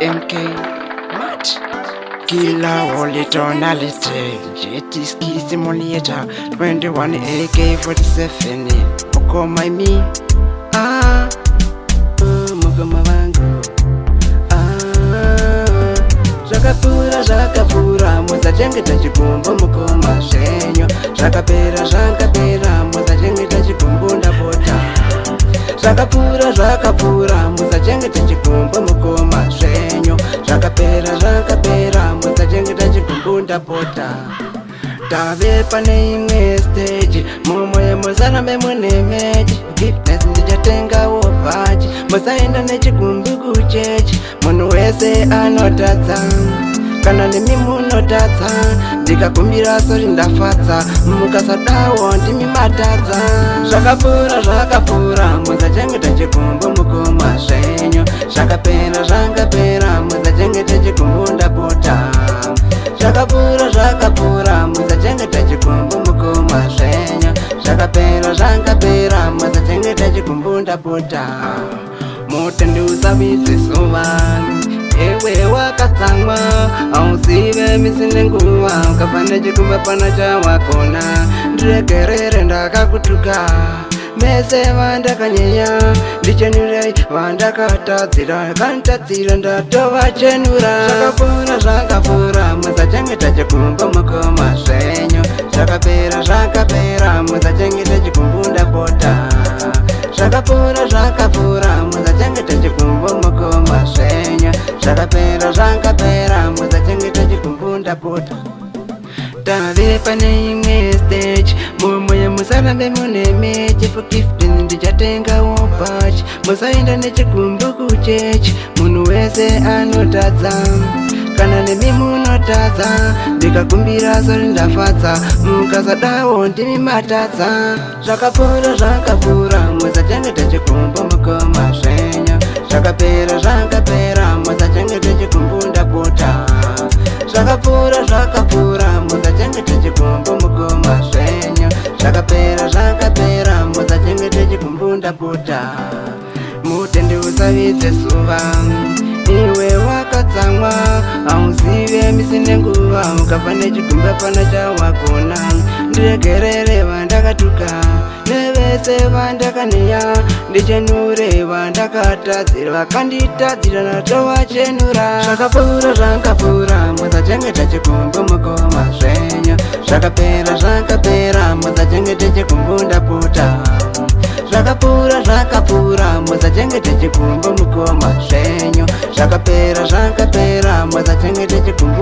MK Mat Killer Holy Tonality JT Simulator 21 AK-47 Ukoma me Mukoma wangu Zvakapura muzachengeta chikumbo mukoma zvenyu Zvakapera muzachengeta chikumbo ndapota Zvakapura muzachengeta chikumbo mukoma zvenyu Zvakapera muzachengeta chikumbo ndapota Tave pane imwe stage mumwe musarambe mune mechi Fitness ndichatengawo bhachi musaenda nechikumbu kuchechi munhu wese anotadza kana nemi munotadza ndikakumbira sori ndafadza mukasadawo ndimi matadza Zvakapura muzachengeta chikumbu mukoma zvenyu Zvakapera muzachengeta chikumbu ndapota Zvakapura muzachengeta chikumbu mukoma zvenyu Zvakapera muzachengeta chikumbu ndapota Mutendi usabidze suvanu ewe wakatsamwa auzive misine nguva ukafane chikumba pana chawakona ndiregerere ndakakutuka mese vandakanyenya ndichenurei vandakatadzira kantadzira ndatovachenura Zvakapura muzachengeta chikumbu mukoma zvenyu Zvakapera muzachengeta chikumbu ndapota Zvakapura muzachengeta chikumbu mukoma zvenyu Zvakapera muzachengeta chikumbu ndapota Tave pane imwe stage mumwe musarambe mune mechi For 15 ndichatengawo bhachi musaenda nechikumbu kuchechi munhu wese anotadza kana nemi munotadza ndikakumbira sori ndafadza mukasadawo ndimi matadza Zvakapura muzachengeta chikumbu mukoma zvenyu Zvakapera muzachengeta chikumbu ndapota Zvakapura muzachengeta chikumbu mukoma zvenyu Zvakapera muzachengeta chikumbu ndapota Mutendi usavidze suva iwe wakatsamwa auzive misine nguva ukafane chikumba pana chawakona ndiregerere vandakatuka nevese vandakaniya ndichenure vandakatadzira vakanditadzira natovachenura Zvakapura muzachengeta chikumbu mukoma zvenyu Zvakapera muzachengeta chikumbu ndapota Zvakapura muzachengeta chikumbu mukoma zvenyu Zvakapera muzachengeta chikumbu